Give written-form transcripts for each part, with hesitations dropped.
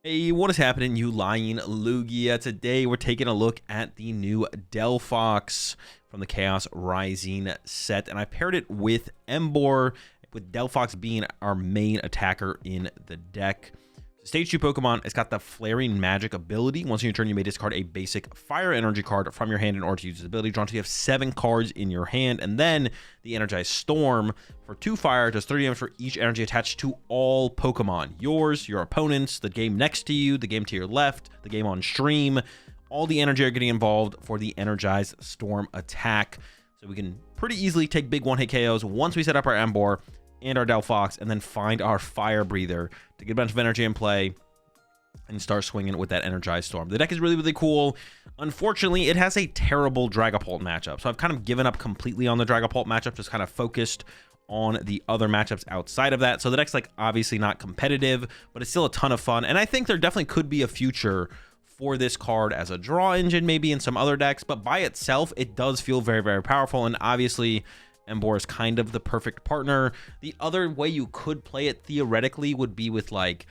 Hey, what is happening, you lying Lugia? Today we're taking a look at the new Delphox from the Chaos Rising set, and I paired it with Emboar, with Delphox being our main attacker in the deck. Stage 2 Pokemon, it's got the Flaring Magic ability. Once in your turn, you may discard a basic Fire Energy card from your hand in order to use this ability. Draw until you have 7 cards in your hand. And then the Energized Storm for 2 fire does 30 damage for each energy attached to all Pokemon. Yours, your opponents, the game next to you, the game to your left, the game on stream. All the energy are getting involved for the Energized Storm attack. So we can pretty easily take big one-hit KOs once we set up our Emboar and our Delphox, and then find our Fire Breather to get a bunch of energy in play and start swinging with that Energized Storm. The deck is really, really cool. Unfortunately, it has a terrible Dragapult matchup, so I've kind of given up completely on the Dragapult matchup, just kind of focused on the other matchups outside of that. So the deck's like obviously not competitive, but it's still a ton of fun, and I think there definitely could be a future for this card as a draw engine, maybe in some other decks, but by itself, it does feel very, very powerful, and obviously Emboar is kind of the perfect partner. The other way you could play it theoretically would be with like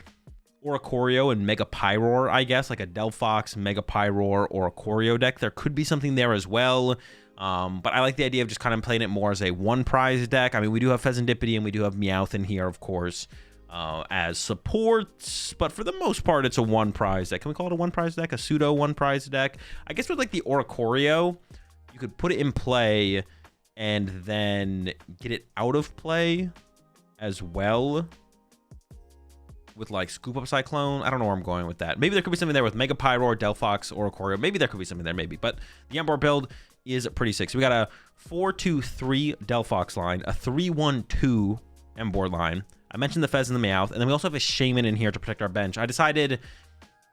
Oricorio and Mega Pyroar, I guess, like a Delphox, Mega Pyroar, or Oricorio deck. There could be something there as well. But I like the idea of just kind of playing it more as a one prize deck. I mean, we do have Pheasantipity and we do have Meowth in here, of course, as supports, but for the most part, it's a one prize deck. Can we call it a one prize deck? A pseudo one prize deck? I guess with like the Oricorio, you could put it in play and then get it out of play as well with like Scoop Up Cyclone. I don't know where I'm going with that. Maybe there could be something there with Mega Pyroar, Delphox, or Oricorio. Maybe there could be something there, maybe. But the Emboar build is pretty sick. So we got a 4-2-3 Delphox line, a 3-1-2 Emboar line. I mentioned the Fez and the Meowth, and then we also have a Shaman in here to protect our bench. I decided if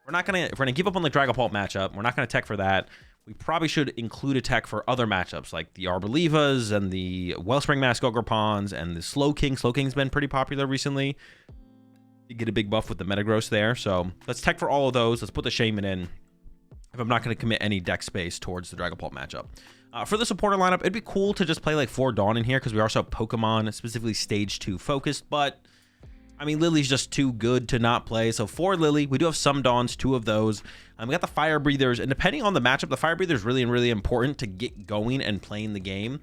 we're gonna give up on the Dragapult matchup, we're not gonna tech for that. We probably should include a tech for other matchups like the Arbolevas and the Wellspring Mask Ogrepons and the Slowking. Slowking's been pretty popular recently. You get a big buff with the Metagross there. So let's tech for all of those. Let's put the Shaman in if I'm not going to commit any deck space towards the Dragapult matchup. For the supporter lineup, it'd be cool to just play like 4 Dawn in here because we also have Pokemon, specifically Stage 2 focused, but I mean, Lily's just too good to not play. So for Lily, we do have some Dawns, 2 of those. We got the Fire Breathers, and depending on the matchup, the Fire Breather is really, really important to get going and playing the game.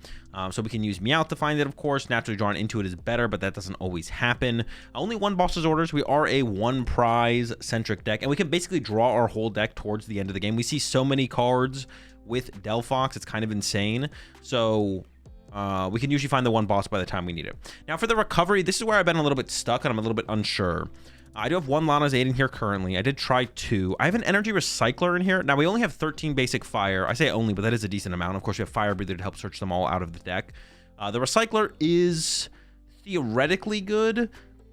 So we can use Meowth to find it, of course. Naturally drawn into it is better, but that doesn't always happen. Only 1 boss's orders. We are a 1 prize centric deck, and we can basically draw our whole deck towards the end of the game. We see so many cards with Delphox, it's kind of insane. So we can usually find the 1 boss by the time we need it. Now for the recovery, this is where I've been a little bit stuck and I'm a little bit unsure. I do have 1 Lana's Aid in here currently. I did try 2. I have an Energy Recycler in here. Now we only have 13 basic fire. I say only, but that is a decent amount. Of course, we have Fire Breather to help search them all out of the deck. The Recycler is theoretically good,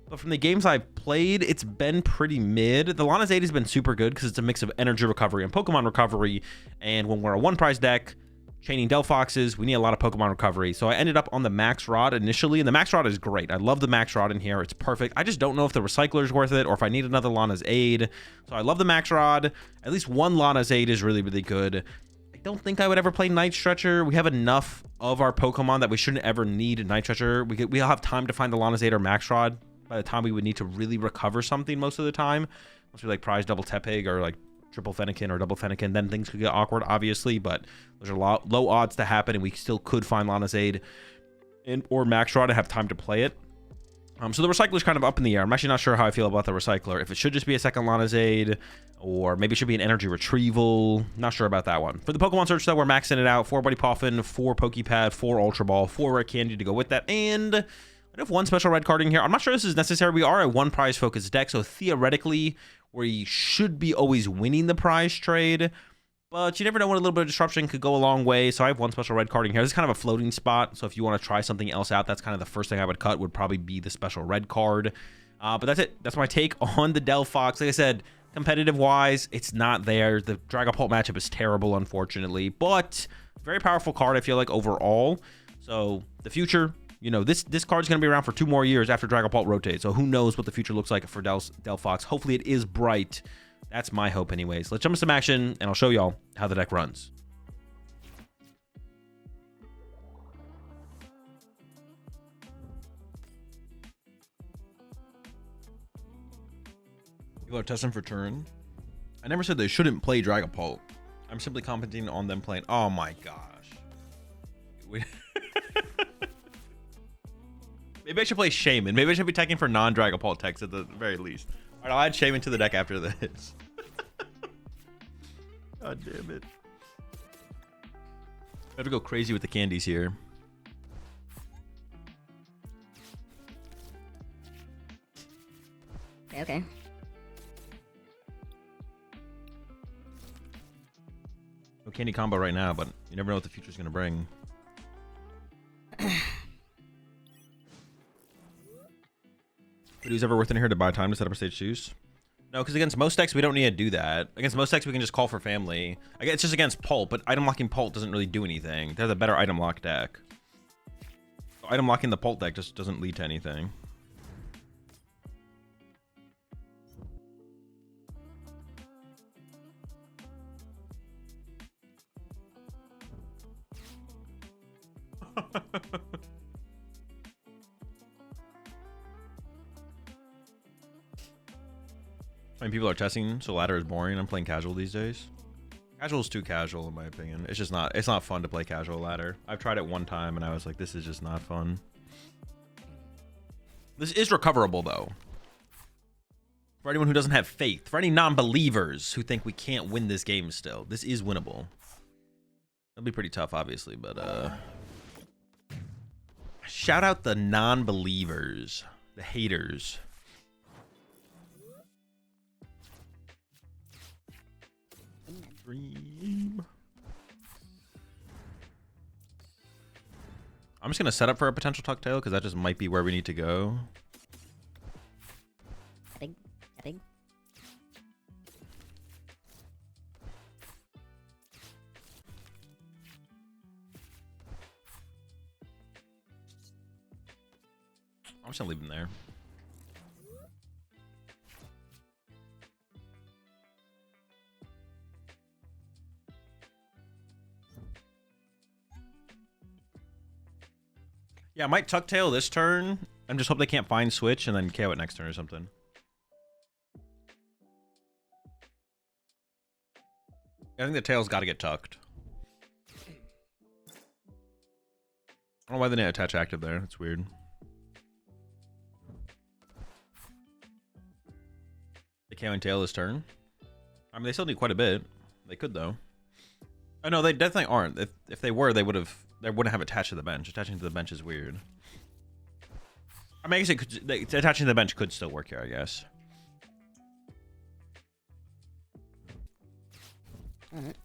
but from the games I've played, it's been pretty mid. The Lana's Aid has been super good because it's a mix of energy recovery and Pokemon recovery. And when we're a 1 prize deck, chaining Delphoxes, we need a lot of Pokemon recovery. So I ended up on the Max Rod initially, and the Max Rod is great. I love the Max Rod in here. It's perfect. I just don't know if the Recycler is worth it or if I need another Lana's Aid. So I love the Max Rod. At least 1 Lana's Aid is really, really good. I don't think I would ever play Night Stretcher. We have enough of our Pokemon that we shouldn't ever need Night Stretcher. We'll have time to find the Lana's Aid or Max Rod by the time we would need to really recover something most of the time. Unless we like prize double Tepig or like triple Fennekin or double Fennekin, then things could get awkward, obviously, but those are low odds to happen, and we still could find Lana's Aid or Max Rod to have time to play it. So the Recycler is kind of up in the air. I'm actually not sure how I feel about the Recycler. If it should just be a second Lana's Aid, or maybe it should be an Energy Retrieval. Not sure about that one. For the Pokemon search, though, we're maxing it out. 4 Buddy Poffin, 4 Pokepad, 4 Ultra Ball, 4 Rare Candy to go with that, and I have 1 special red card in here. I'm not sure this is necessary. We are a 1 prize focused deck, so theoretically, we should be always winning the prize trade, but you never know when a little bit of disruption could go a long way. So I have 1 special red card in here. This is kind of a floating spot, so if you want to try something else out, that's kind of the first thing I would cut, would probably be the special red card. But that's it. That's my take on the Delphox. Like I said, competitive wise, it's not there. The Dragapult matchup is terrible, unfortunately, but very powerful card, I feel like, overall. So the future, you know, this card's going to be around for 2 more years after Dragapult rotates, so who knows what the future looks like for Delphox. Hopefully it is bright. That's my hope anyways. Let's jump into some action, and I'll show y'all how the deck runs. People are testing for turn. I never said they shouldn't play Dragapult. I'm simply commenting on them playing. Oh my gosh. Maybe I should play Shaman. Maybe I should be taking for non-Dragapult techs at the very least. All right, I'll add Shaman to the deck after this. God damn it. I have to go crazy with the candies here. Okay. No candy combo right now, but you never know what the future's gonna bring. Who's ever worth in here to buy time to set up a stage choose? No, because against most decks we don't need to do that. Against most decks we can just call for family. It's just against Pult, but item locking Pult doesn't really do anything. There's a better item lock deck. So item locking the Pult deck just doesn't lead to anything. I mean, people are testing, so ladder is boring. I'm playing casual these days. Casual is too casual, in my opinion. It's just not. It's not fun to play casual ladder. I've tried it one time, and I was like, this is just not fun. This is recoverable, though. For anyone who doesn't have faith, for any non-believers who think we can't win this game still, this is winnable. It'll be pretty tough, obviously, but shout out the non-believers, the haters. Dream. I'm just gonna set up for a potential Tucktail because that just might be where we need to go. Tapping. I'm just gonna leave him there. Yeah, I might Tucktail this turn and just hope they can't find switch and then KO it next turn or something. I think the tail's got to get tucked. I don't know why they didn't attach active there. That's weird. They KO and tail this turn. I mean, they still need quite a bit. They could, though. Oh, no, they definitely aren't. If they were, they wouldn't have attached to the bench. Attaching to the bench is weird. I mean, I guess it could, attaching to the bench could still work here, I guess. Alright.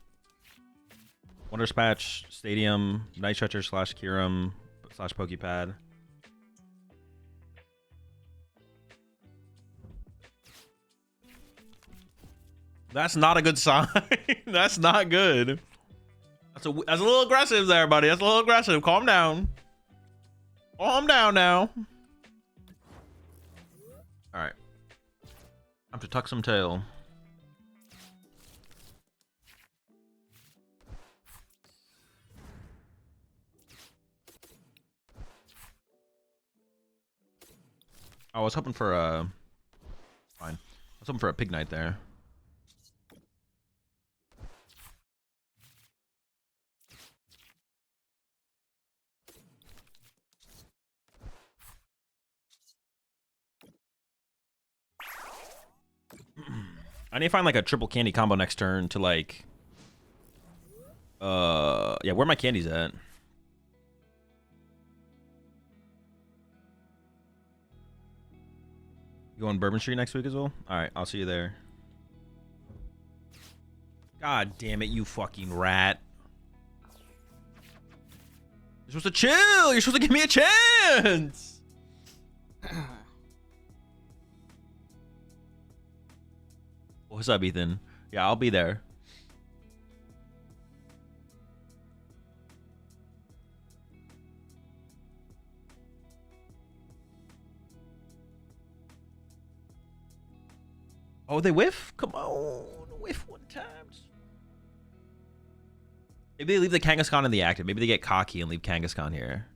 Wonders Patch, Stadium, Night Stretcher / Kirim / Pokepad. That's not a good sign. That's not good. That's a little aggressive there, buddy. That's a little aggressive. Calm down. Calm down now. All right. I have to tuck some tail. I was hoping for a... Fine. I was hoping for a Pig Knight there. I need to find like a triple candy combo next turn to like... Yeah, where are my candies at? You going Bourbon Street next week as well? Alright, I'll see you there. God damn it, you fucking rat. You're supposed to chill! You're supposed to give me a chance! What's up, Ethan? Yeah, I'll be there. Oh, they whiff? Come on, whiff one time. Maybe they leave the Kangaskhan in the active. Maybe they get cocky and leave Kangaskhan here.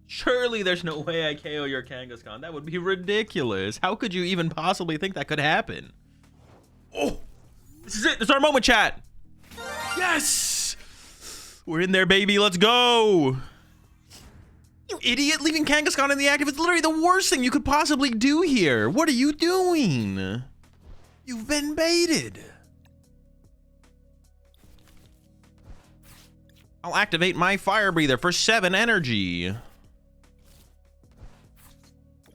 Surely there's no way I KO your Kangaskhan. That would be ridiculous. How could you even possibly think that could happen? Oh, this is it. This is our moment, chat. Yes. We're in there, baby. Let's go. You idiot, leaving Kangaskhan in the active is literally the worst thing you could possibly do here. What are you doing? You've been baited. I'll activate my fire breather for 7 energy.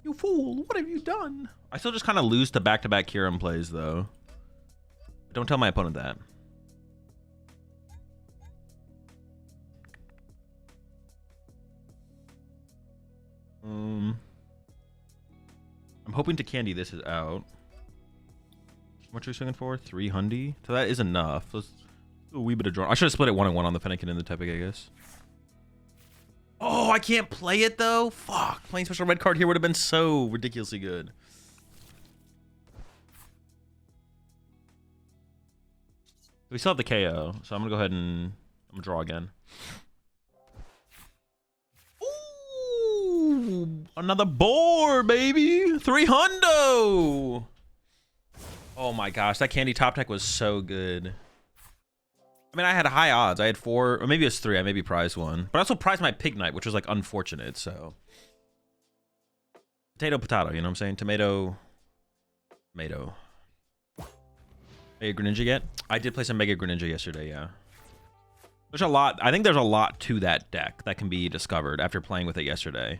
You fool, what have you done? I still just kind of lose to back-to-back Kyurem plays, though. Don't tell my opponent that. I'm hoping to candy this is out. How much are you swinging for? 300? So that is enough. Let's do a wee bit of draw. I should have split it 1-1 on the Fennekin and the Tepig, I guess. Oh, I can't play it though? Fuck. Playing special red card here would have been so ridiculously good. We still have the KO, so I'm gonna go ahead and I'm gonna draw again. Ooh, another boar, baby. 300. Oh my gosh, that candy top deck was so good. I mean, I had high odds. I had 4, or maybe it was 3. I maybe prized 1. But I also prized my Pig Knight, which was like unfortunate, so. Potato, potato, you know what I'm saying? Tomato, tomato. Mega Greninja yet? I did play some Mega Greninja yesterday, yeah. There's a lot. I think there's a lot to that deck that can be discovered after playing with it yesterday.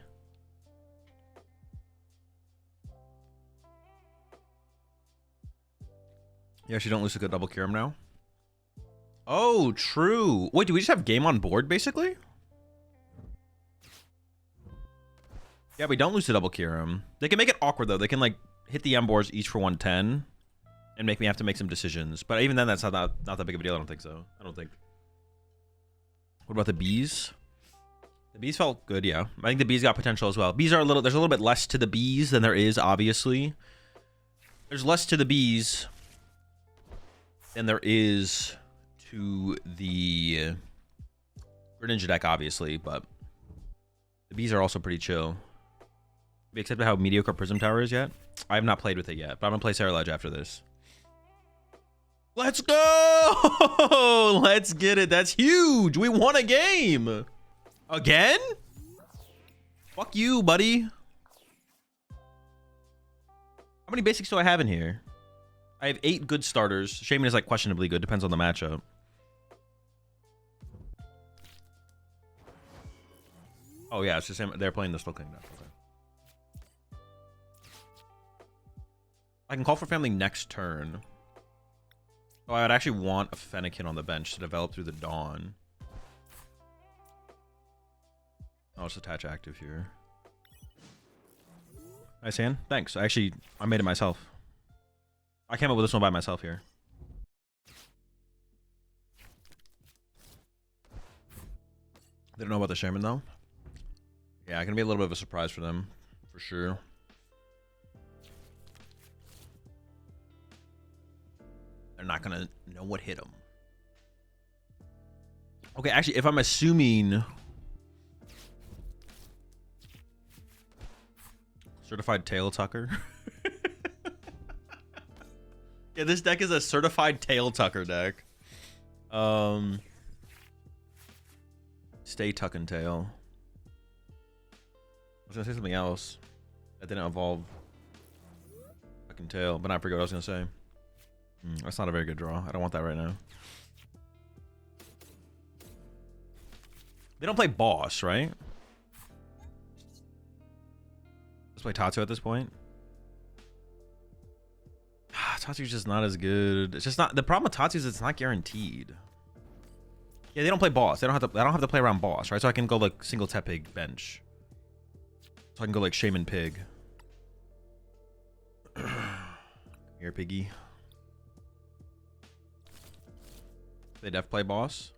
You actually don't lose to go double Kyurem now? Oh, true. Wait, do we just have game on board, basically? Yeah, we don't lose to double Kyurem. They can make it awkward, though. They can, like, hit the Emboars each for 110 and make me have to make some decisions. But even then, that's not that big of a deal. I don't think so. I don't think. What about the bees? The bees felt good, yeah. I think the bees got potential as well. Bees are there's a little bit less to the bees than there is, obviously. There's less to the bees than there is to the Greninja deck, obviously, but the bees are also pretty chill. Have you accepted how mediocre Prism Tower is yet? I have not played with it yet, but I'm gonna play Sarah Ledge after this. Let's go! Let's get it. That's huge. We won a game. Again? Fuck you, buddy. How many basics do I have in here? I have 8 good starters. Shaman is like questionably good. Depends on the matchup. Oh yeah, it's the same. They're playing the Skull King deck. Okay. I can call for family next turn. Oh, I would actually want a Fennekin on the bench to develop through the dawn. I'll just attach active here. Nice hand. Thanks. I made it myself. I came up with this one by myself here. They don't know about the Shaman, though. Yeah, gonna be a little bit of a surprise for them, for sure. They're not gonna know what hit them. Okay, actually, if I'm assuming certified tail tucker. Yeah, this deck is a certified tail tucker deck. Stay tuck and tail. I was gonna say something else that didn't involve tuck and tail, but I forgot what I was gonna say. That's not a very good draw. I don't want that right now. They don't play boss, right? Let's play Tatsu at this point. Tatsu's just not as good. It's just not. The problem with Tatsu is it's not guaranteed. Yeah, they don't play boss. They don't have to play around boss, right? So I can go like single Tepig bench. So I can go like Shaman Pig. Here, piggy. They def play boss.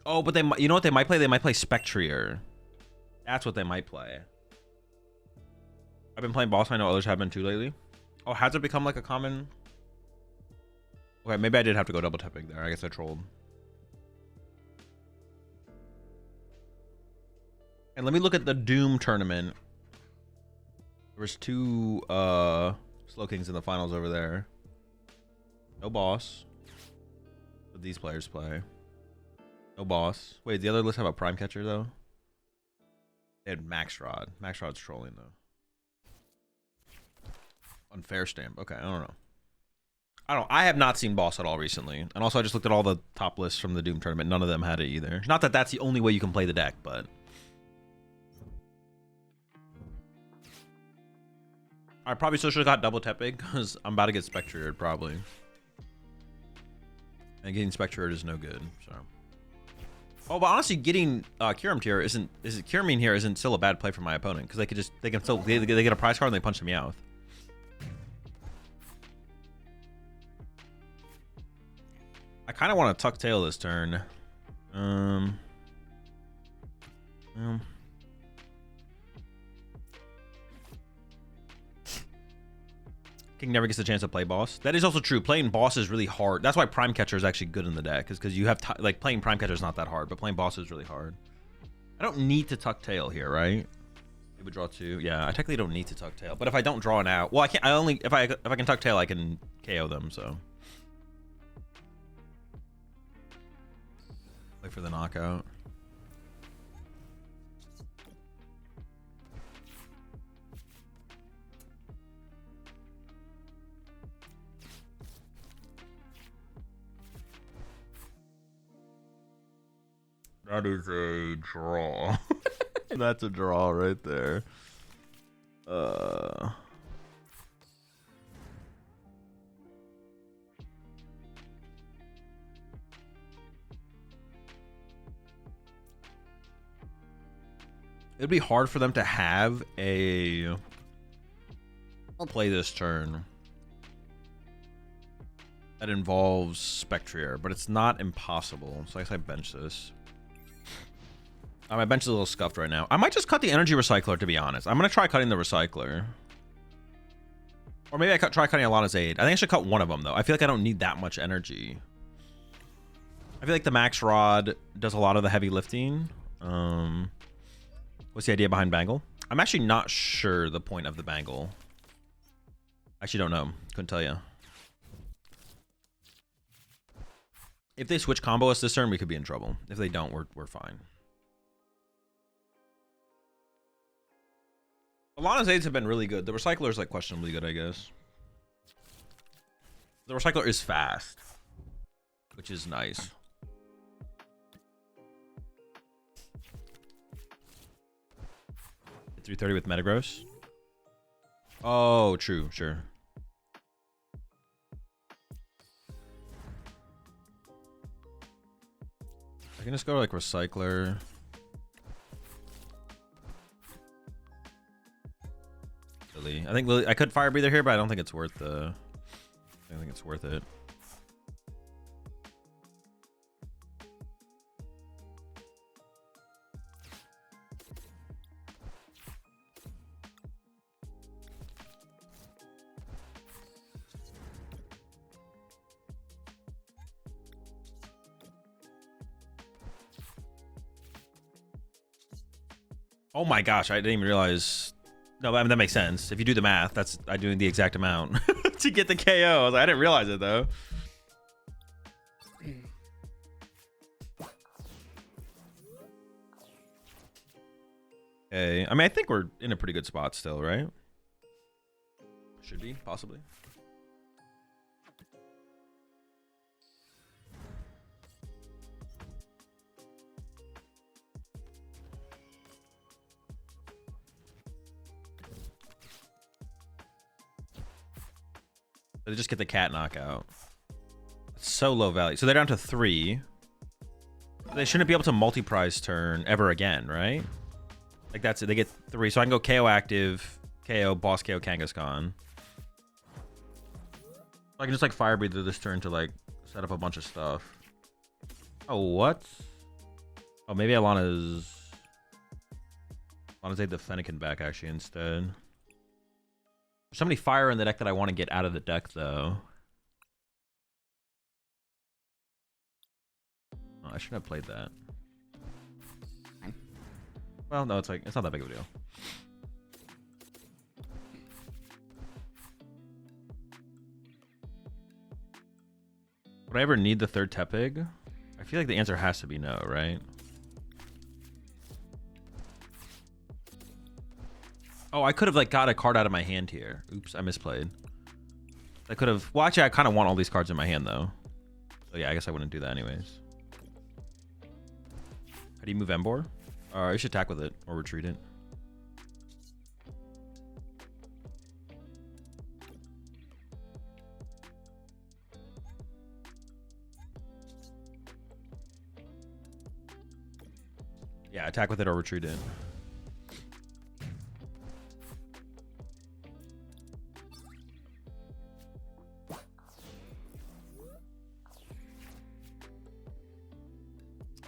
Oh, but you know what they might play? They might play Spectrier. That's what they might play. I've been playing boss. I know others have been too lately. Oh, has it become like a common? Okay, maybe I did have to go double Tepig there. I guess I trolled. And let me look at the Doom tournament. There was 2 Slow Kings in the finals over there. No boss. What these players play. No boss. Wait, the other list have a prime catcher though? They had Max Rod. Max Rod's trolling though. Unfair stamp. Okay, I don't know. I have not seen boss at all recently. And also I just looked at all the top lists from the Doom tournament. None of them had it either. Not that that's the only way you can play the deck, but I probably still should have got double Tepig because I'm about to get Spectred probably. And getting Spectred is no good, so. Oh, but honestly, getting Kyurem here Kyurem here isn't still a bad play for my opponent because they can still they get a prize card and they punch the Meowth. I kind of want to tuck tail this turn. King never gets a chance to play boss. That is also true. Playing boss is really hard. That's why prime catcher is actually good in the deck, is because you have like playing prime catcher is not that hard, but playing boss is really hard. I don't need to tuck tail here, right? We would draw 2. Yeah, I technically don't need to tuck tail, but if I don't draw an out, well, I can't. I only if I can tuck tail, I can KO them. So play for the knockout. That is a draw. That's a draw right there. It'd be hard for them to have a play this turn that involves Spectrier, but it's not impossible. So I guess I bench this. My bench is a little scuffed right now. I might just cut the energy recycler, to be honest. I'm going to try cutting the recycler. Or maybe I try cutting Alana's Aid. I think I should cut one of them, though. I feel like I don't need that much energy. I feel like the Max Rod does a lot of the heavy lifting. What's the idea behind Bangle? I'm actually not sure the point of the Bangle. I actually don't know. Couldn't tell you. If they switch combo us this turn, we could be in trouble. If they don't, we're fine. Alana's Aids have been really good. The Recycler is like questionably good, I guess. The Recycler is fast, which is nice. Hit 330 with Metagross. Oh, true, sure. I can just go to like Recycler. I think I could Fire Breather here, but I don't think it's worth the. I don't think it's worth it. Oh my gosh, I didn't even realize. No, I mean, that makes sense. If you do the math, that's I'm doing the exact amount to get the KO. I didn't realize it though. Okay, I mean, I think we're in a pretty good spot still, right? Should be, possibly. They just get the cat knockout. It's so low value. So they're down to 3. They shouldn't be able to multi-prize turn ever again, right? Like that's it. They get 3. So I can go KO active, KO, boss KO, Kangaskhan. I can just like Fire Breather this turn to like set up a bunch of stuff. Oh, what? Oh, maybe Alana's take the Fennekin back actually instead. There's so many fire in the deck that I want to get out of the deck, though. Oh, I shouldn't have played that. Well, no, it's not that big of a deal. Would I ever need the third Tepig? I feel like the answer has to be no, right? Oh, I could have like got a card out of my hand here. Oops, I misplayed. I could have. Well, actually, I kind of want all these cards in my hand though. So yeah, I guess I wouldn't do that anyways. How do you move Embor? You should attack with it or retreat it. Yeah, attack with it or retreat it.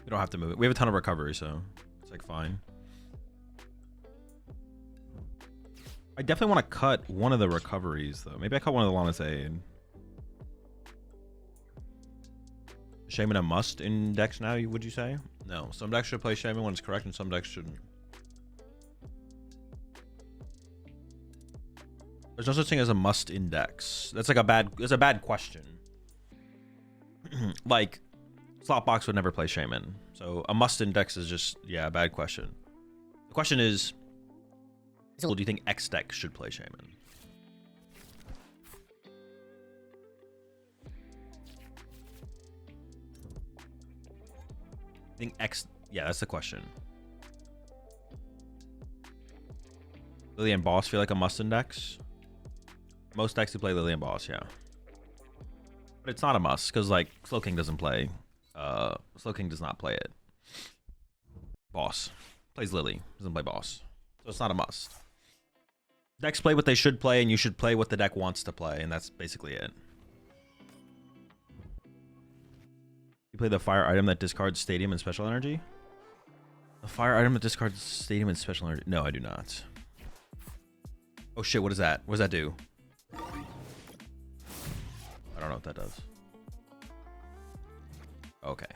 We don't have to move it. We have a ton of recovery, so it's like fine. I definitely want to cut one of the recoveries, though. Maybe I cut one of the Lana's Aid. Shaman a must in decks now, would you say? No. Some decks should play Shaman when it's correct, and some decks shouldn't. There's no such thing as a must in decks. That's like a bad question. Like, Slotbox would never play Shaman. So a must in decks is just, yeah, a bad question. The question is, do you think X decks should play Shaman? I think X, yeah, that's the question. Lily and Boss feel like a must in decks. Most decks who play Lily and Boss, yeah. But it's not a must, because like Slow King doesn't play. Slow King does not play it. Boss plays Lily, doesn't play Boss. So it's not a must. Decks play what they should play, and you should play what the deck wants to play, and that's basically it. You play the fire item that discards Stadium and Special Energy? The fire item that discards Stadium and Special Energy? No, I do not. Oh shit, what is that? What does that do? I don't know what that does. Okay.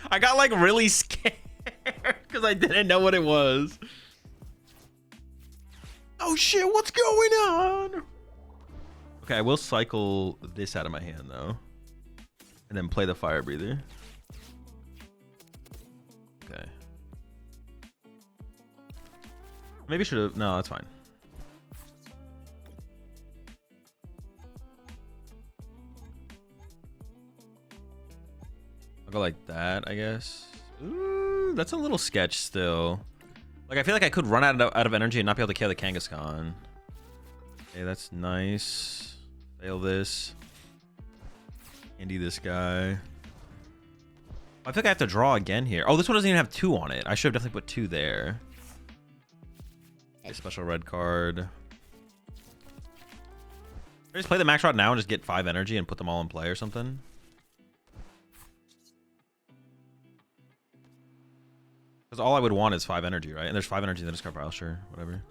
I got like really scared because I didn't know what it was. Oh shit, what's going on? Okay, I will cycle this out of my hand though. And then play the fire breather. Okay. Maybe should have, no, that's fine. I'll go like that, I guess. Ooh, that's a little sketch still. Like, I feel like I could run out of energy and not be able to kill the Kangaskhan. Okay, that's nice. Fail this. Andy this guy. I feel like I have to draw again here. Oh, this one doesn't even have 2 on it. I should have definitely put 2 there. A special red card. I just play the max rod now and just get 5 energy and put them all in play or something. Because all I would want is 5 energy, right? And there's 5 energy in the discard pile. Sure, whatever.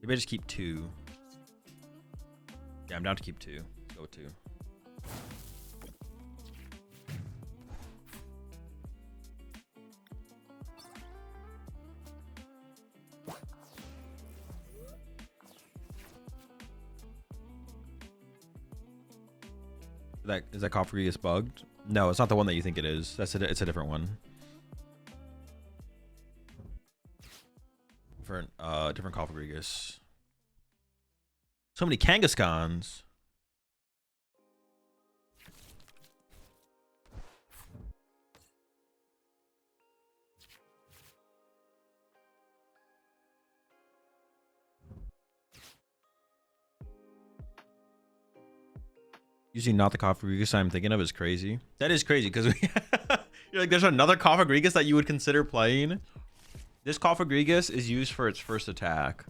Maybe I just keep 2. Yeah, I'm down to keep 2. Let's go with 2. Is that Coffery bugged? No, it's not the one that you think it is. It's a different one. Different Coffery. So many Kangaskhan's. Usually not the Coffery I'm thinking of is crazy. That is crazy because you're like, there's another Coffery that you would consider playing. This Coffery is used for its first attack.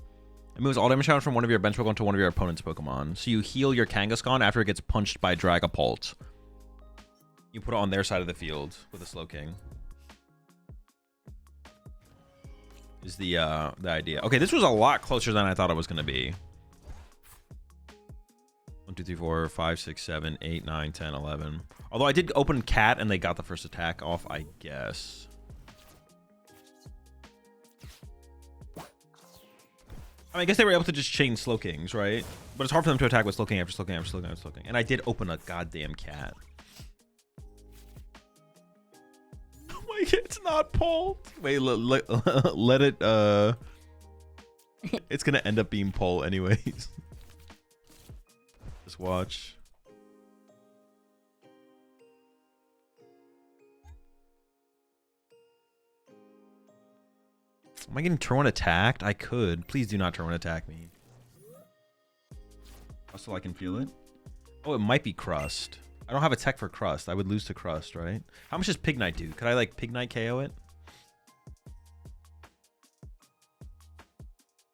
It moves all damage down from one of your bench Pokemon to one of your opponent's Pokemon. So you heal your Kangaskhan after it gets punched by Dragapult. You put it on their side of the field with a Slow King. Is the idea. Okay, this was a lot closer than I thought it was going to be. 1, 2, 3, 4, 5, 6, 7, 8, 9, 10, 11. Although I did open Cat and they got the first attack off, I guess. I mean, I guess they were able to just chain Slow Kings, right? But it's hard for them to attack with Slow King after Slow King after Slow King after Slow King. And I did open a goddamn cat. Oh my god, it's not pulled. Wait, let it, it's gonna end up being pull anyways. Just watch. Am I getting turn 1 attacked? I could. Please do not turn 1 attack me. Also, I can feel it. Oh, it might be Crust. I don't have a tech for Crust. I would lose to Crust, right? How much does Pig Knight do? Could I, like, Pig Knight KO it?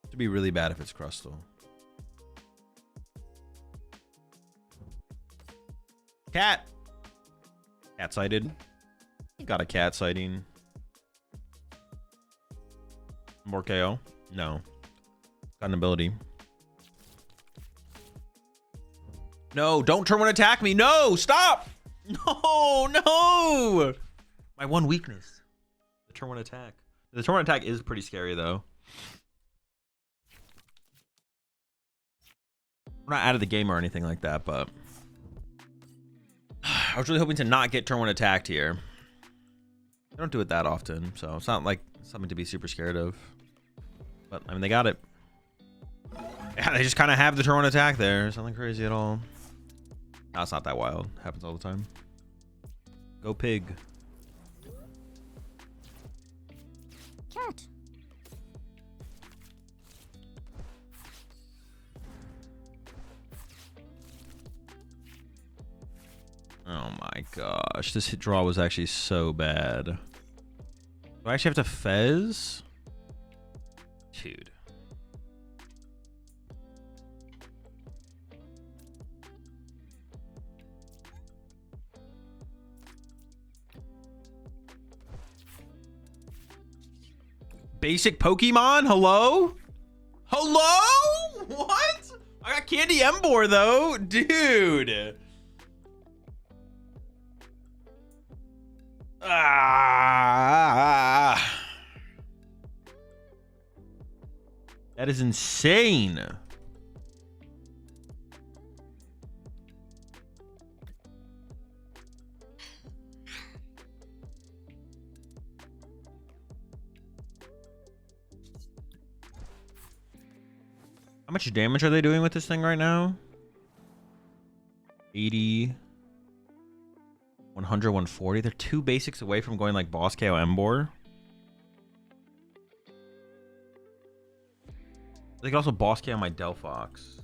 It'd be really bad if it's Crustal. Cat! Cat sighted. Got a cat sighting. More KO? No. Got an ability. No, don't turn 1 attack me. No, stop. No, no. My one weakness. The turn 1 attack. The turn 1 attack is pretty scary though. We're not out of the game or anything like that, but I was really hoping to not get turn 1 attacked here. I don't do it that often, so it's not like something to be super scared of. But I mean, they got it. Yeah, they just kind of have the turn 1 attack there. It's nothing crazy at all. No, it's not that wild. Happens all the time. Go pig. Cat. Oh my gosh. This hit draw was actually so bad. Do I actually have to Fez? Dude. Basic Pokemon? Hello? Hello? What? I got Candy Embor though. Dude. Ah. That is insane. How much damage are they doing with this thing right now? 80, 100, 140. They're 2 basics away from going like Boss KO Embor. They can also Boss KO my Delphox.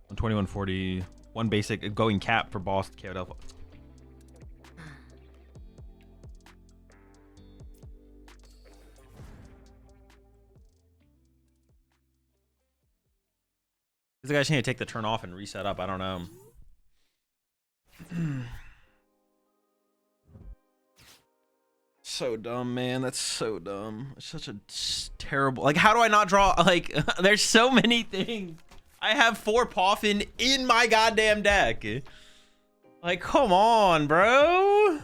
120, 140. 1 basic going cap for Boss KO Delphox. The guys need to take the turn off and reset up. I don't know. So dumb, man. That's so dumb. It's such a terrible. Like, how do I not draw? Like, there's so many things. I have 4 Poffin in my goddamn deck. Like, come on, bro.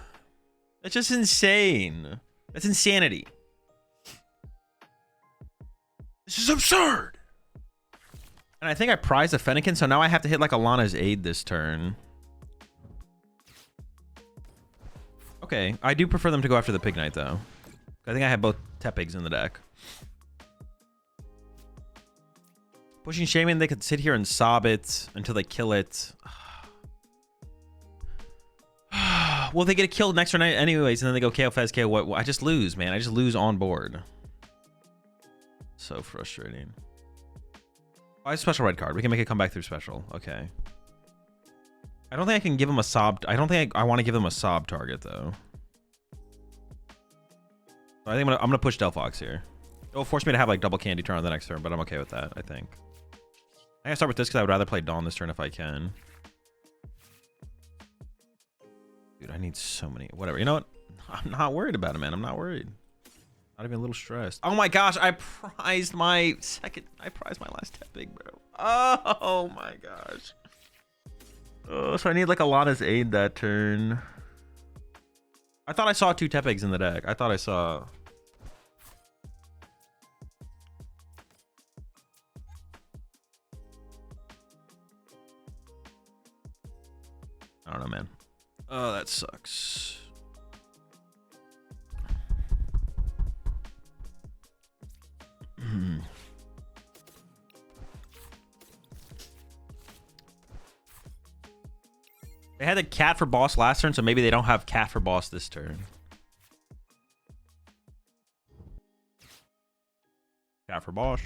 That's just insane. That's insanity. This is absurd. And I think I prized a Fennekin, so now I have to hit like Alana's Aid this turn. Okay, I do prefer them to go after the Pig Knight, though. I think I have both Tepigs in the deck. Pushing Shaman, they could sit here and sob it until they kill it. Well, they get a kill next turn anyways, and then they go KO Fez, KO what? I just lose, man. I just lose on board. So frustrating. Buy a special red card. We can make it come back through special. Okay. I don't think I can give him a sob. I don't think I want to give them a sob target though. So I think I'm gonna push Delphox here. It'll force me to have like double candy turn on the next turn, but I'm okay with that. I think. I start with this because I would rather play Dawn this turn if I can. Dude, I need so many. Whatever. You know what? I'm not worried about it, man. I'm not worried. Not even a little stressed. Oh my gosh, I prized my last Tepig, bro. Oh my gosh. Oh, so I need like Alana's Aid that turn. I thought I saw 2 Tepigs in the deck. I thought I saw. I don't know, man. Oh, that sucks. They had a cat for boss last turn, so maybe they don't have cat for boss this turn. Cat for boss.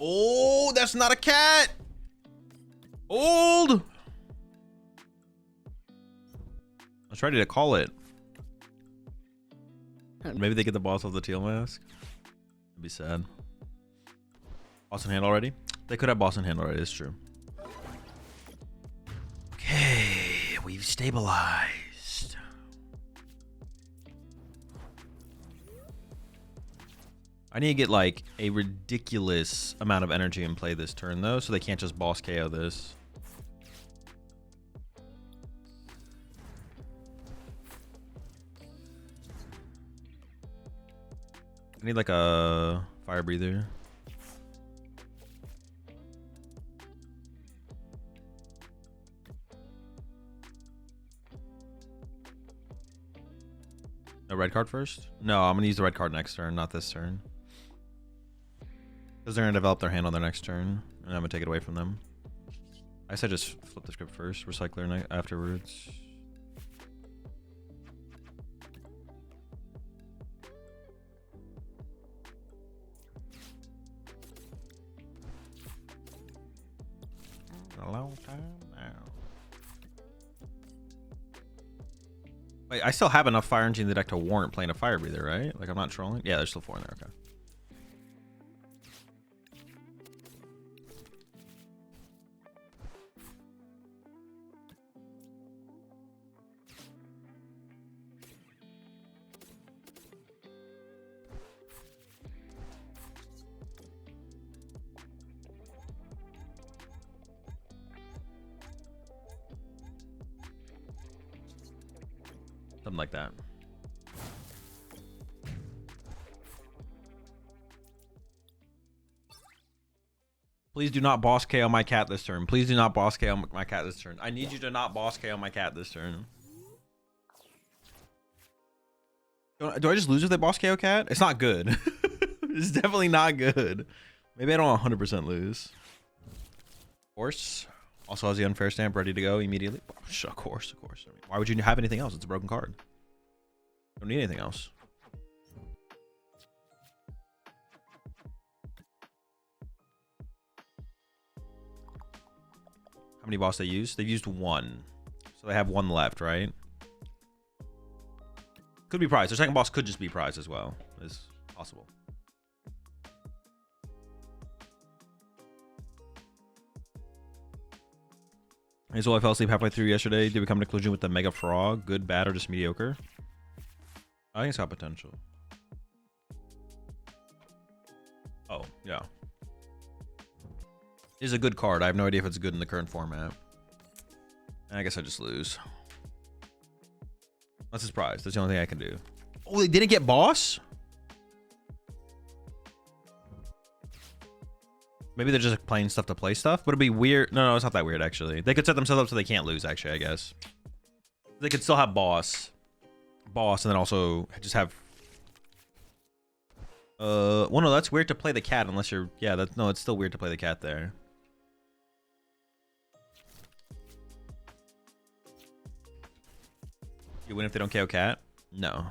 Oh, that's not a cat. Old. I was ready to call it. Maybe they get the boss off the teal mask. That'd be sad. Boss in hand already? They could have boss in hand already, it's true. Okay, we've stabilized. I need to get like a ridiculous amount of energy in play this turn though, so they can't just boss KO this. I need like a fire breather. A red card first? No, I'm gonna use the red card next turn, not this turn. Because they're gonna develop their hand on their next turn, and I'm gonna take it away from them. I said just flip the script first, recycler afterwards. A long time now. Wait, I still have enough fire energy in the deck to warrant playing a fire breather, right? Like I'm not trolling. Yeah, there's still 4 in there. Okay. Something like that. Please do not boss KO my cat this turn. Please do not boss KO my cat this turn. I need you to not boss KO my cat this turn. Do I just lose if they boss KO cat? It's not good. It's definitely not good. Maybe I don't 100% lose. Horse also has the unfair stamp ready to go immediately. Of course, of course. I mean, why would you have anything else? It's a broken card. Don't need anything else. How many boss they used? They've used 1. So they have 1 left, right? Could be prize. Their second boss could just be prize as well. It's possible. Azul, I fell asleep halfway through yesterday. Did we come to conclusion with the Mega Frog? Good, bad, or just mediocre? I think it's got potential. Oh, yeah. It is a good card. I have no idea if it's good in the current format. I guess I just lose. That's his prize. That's the only thing I can do. Oh, they didn't get boss? Maybe they're just playing stuff to play stuff, but it'd be weird. No, it's not that weird, actually. They could set themselves up so they can't lose, actually, I guess. They could still have boss, and then also just have... well, no, that's weird to play the cat unless you're... Yeah, no, it's still weird to play the cat there. You win if they don't KO cat? No.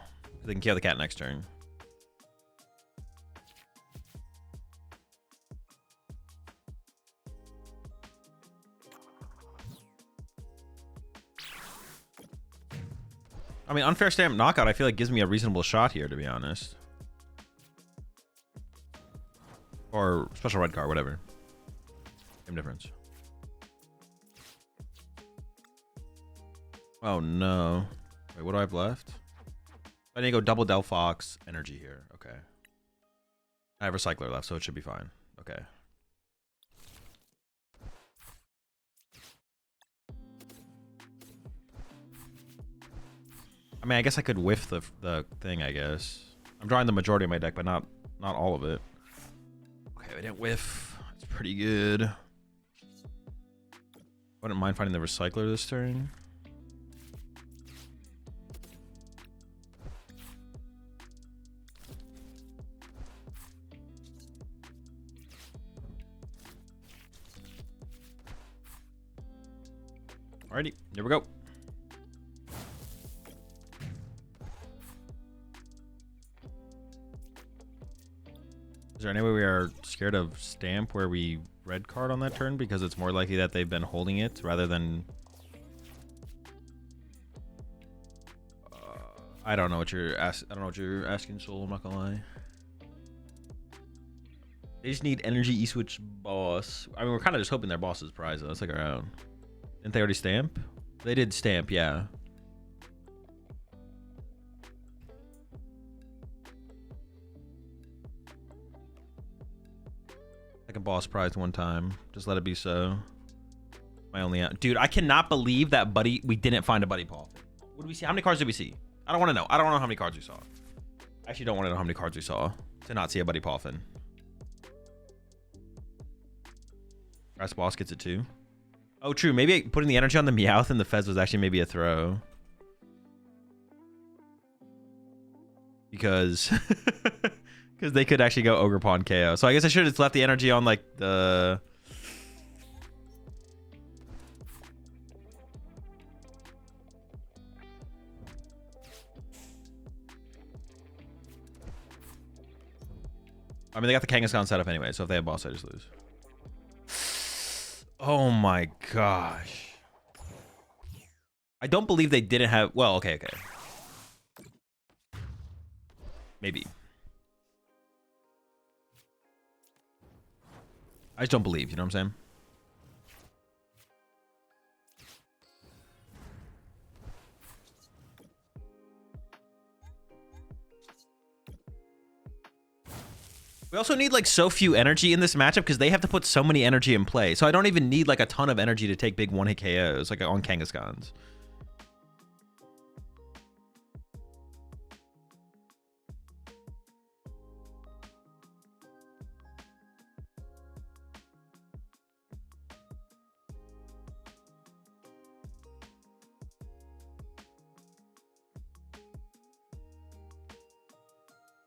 They can KO the cat next turn. I mean, unfair stamp knockout, I feel like gives me a reasonable shot here, to be honest. Or special red card, whatever. Same difference. Oh, no. Wait, what do I have left? I need to go double Delphox energy here. Okay. I have recycler left, so it should be fine. Okay. I mean, I guess I could whiff the thing, I guess. I'm drawing the majority of my deck, but not all of it. Okay, we didn't whiff. It's pretty good. Wouldn't mind finding the recycler this turn. Alrighty, here we go. Is there any way we are scared of stamp where we red card on that turn because it's more likely that they've been holding it rather than... I don't know what you're asking, Soul. I'm not gonna lie. They just need energy E-switch boss. I mean, we're kind of just hoping their boss is prize though. Let's take our own. Didn't they already stamp? They did stamp, yeah. I can boss prize one time. Just let it be so. My only out. Dude, I cannot believe that we didn't find a buddy Paul. What did we see? How many cards did we see? I don't want to know. I don't know how many cards we saw. I actually don't want to know how many cards we saw to not see a buddy Poffin. Grass boss gets it too. Oh, true. Maybe putting the energy on the Meowth and the Fez was actually maybe a throw. Because they could actually go Ogre Pawn KO. So I guess I should have just left the energy on like the... I mean, they got the Kangaskhan set up anyway, so if they have boss, I just lose. Oh my gosh. I don't believe they didn't have... Well, okay. Maybe. I just don't believe, you know what I'm saying? We also need like so few energy in this matchup because they have to put so many energy in play. So I don't even need like a ton of energy to take big one-hit KOs like on Kangaskhan's.